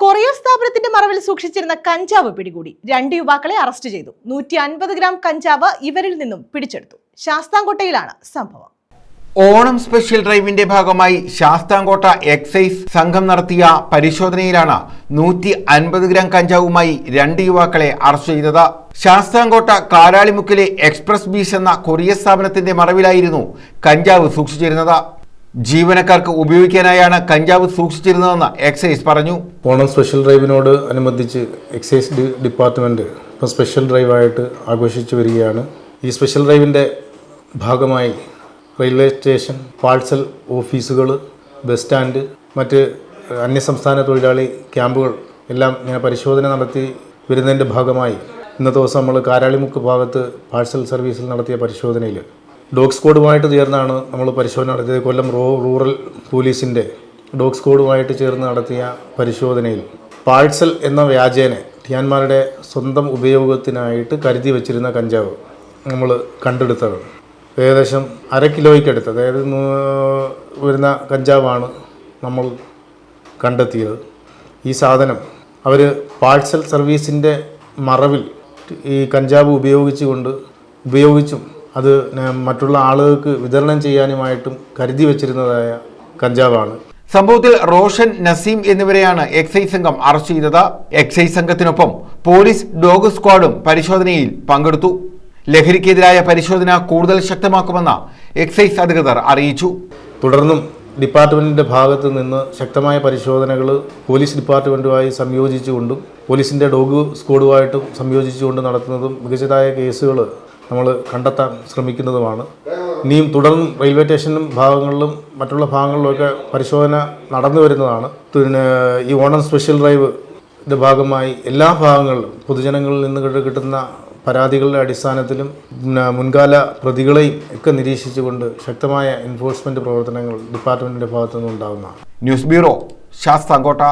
Courier സ്ഥാപനത്തിന്റെ മറവിൽ സൂക്ഷിച്ചിരുന്ന കഞ്ചാവ് പിടികൂടി. 2 യുവാക്കളെ അറസ്റ്റ് ചെയ്തു. 150 ഗ്രാം കഞ്ചാവ് ഇവരിൽ നിന്നും പിടിച്ചെടുത്തു. ശാസ്താംകോട്ടയിലാണ് സംഭവം. ഓണം സ്പെഷ്യൽ ഡ്രൈവിന്റെ ഭാഗമായി ശാസ്താംകോട്ട എക്സൈസ് സംഘം നടത്തിയ പരിശോധനയിലാണ് 150 ഗ്രാം കഞ്ചാവുമായി 2 യുവാക്കളെ അറസ്റ്റ് ചെയ്തത്. ശാസ്താംകോട്ട കാരാളിമുക്കിലെ എക്സ്പ്രസ് ബീച്ച് എന്ന കൊറിയർ സ്ഥാപനത്തിന്റെ മറവിലായിരുന്നു കഞ്ചാവ് സൂക്ഷിച്ചിരുന്നത്. ജീവനക്കാർക്ക് ഉപയോഗിക്കാനായാണ് കഞ്ചാവ് സൂക്ഷിച്ചിരുന്നതെന്ന് എക്സൈസ് പറഞ്ഞു. ഓണം സ്പെഷ്യൽ ഡ്രൈവിനോട് അനുബന്ധിച്ച് എക്സൈസ് ഡിപ്പാർട്ട്മെൻറ്റ് ഇപ്പോൾ സ്പെഷ്യൽ ഡ്രൈവായിട്ട് ആഘോഷിച്ചു വരികയാണ്. ഈ സ്പെഷ്യൽ ഡ്രൈവിൻ്റെ ഭാഗമായി റെയിൽവേ സ്റ്റേഷൻ, പാഴ്സൽ ഓഫീസുകൾ, ബസ് സ്റ്റാൻഡ്, മറ്റ് അന്യസംസ്ഥാന തൊഴിലാളി ക്യാമ്പുകൾ എല്ലാം ഇങ്ങനെ പരിശോധന നടത്തി വരുന്നതിൻ്റെ ഭാഗമായി ഇന്നത്തെ ദിവസം നമ്മൾ കാരാളിമുക്ക് ഭാഗത്ത് പാഴ്സൽ സർവീസിൽ നടത്തിയ പരിശോധനയിൽ ഡോഗ് സ്ക്വാഡുമായിട്ട് ചേർന്നാണ് നമ്മൾ പരിശോധന നടത്തിയത്. കൊല്ലം റൂറൽ പോലീസിൻ്റെ ഡോഗ് സ്ക്വാഡുമായിട്ട് ചേർന്ന് നടത്തിയ പരിശോധനയിൽ പാഴ്സൽ എന്ന വ്യാജേന ടിയാന്മാരുടെ സ്വന്തം ഉപയോഗത്തിനായിട്ട് കരുതി വച്ചിരുന്ന കഞ്ചാവ് നമ്മൾ കണ്ടെടുത്തത് ഏകദേശം 1/2 കിലോയ്ക്കടുത്ത്, അതായത് വരുന്ന കഞ്ചാവാണ് നമ്മൾ കണ്ടെത്തിയത്. ഈ സാധനം അവർ പാഴ്സൽ സർവീസിൻ്റെ മറവിൽ ഈ കഞ്ചാവ് ഉപയോഗിച്ചും അത് മറ്റുള്ള ആളുകൾക്ക് വിതരണം ചെയ്യാനുമായിട്ടും കരുതി വച്ചിരുന്നതായ കഞ്ചാവാണ്. സംഭവത്തിൽ റോഷൻ, നസീം എന്നിവരെയാണ് എക്സൈസ് സംഘം അറസ്റ്റ് ചെയ്തത്. എക്സൈസ് സംഘത്തിനൊപ്പം പോലീസ് ഡോഗ് സ്ക്വാഡും പരിശോധനയിൽ പങ്കെടുത്തു. ലഹരിക്കെതിരായ പരിശോധന കൂടുതൽ ശക്തമാക്കുമെന്ന് എക്സൈസ് അധികൃതർ അറിയിച്ചു. തുടർന്നും ഡിപ്പാർട്ട്മെൻറ്റിൻ്റെ ഭാഗത്ത് നിന്ന് ശക്തമായ പരിശോധനകൾ പോലീസ് ഡിപ്പാർട്ട്മെൻറ്റുമായി സംയോജിച്ചുകൊണ്ടും പോലീസിൻ്റെ ഡോഗ് സ്ക്വാഡുമായിട്ടും സംയോജിച്ചുകൊണ്ട് നടത്തുന്നതും മികച്ചതായ കേസുകൾ നമ്മൾ കണ്ടെത്താൻ ശ്രമിക്കുന്നതുമാണ്. ഇനിയും തുടർന്നും റെയിൽവേ സ്റ്റേഷനും ഭാഗങ്ങളിലും മറ്റുള്ള ഭാഗങ്ങളിലുമൊക്കെ പരിശോധന നടന്നു വരുന്നതാണ്. പിന്നെ ഈ ഓണം സ്പെഷ്യൽ ഡ്രൈവിൻ്റെ ഭാഗമായി എല്ലാ ഭാഗങ്ങളിലും പൊതുജനങ്ങളിൽ നിന്ന് കിട്ടുന്ന പരാതികളുടെ അടിസ്ഥാനത്തിലും മുൻകാല പ്രതികളെയും ഒക്കെ നിരീക്ഷിച്ചുകൊണ്ട് ശക്തമായ എൻഫോഴ്സ്മെൻറ്റ് പ്രവർത്തനങ്ങൾ ഡിപ്പാർട്ട്മെൻറ്റിൻ്റെ ഭാഗത്തു നിന്നുണ്ടാകുന്നതാണ്. News bureau, Sasthamkotta.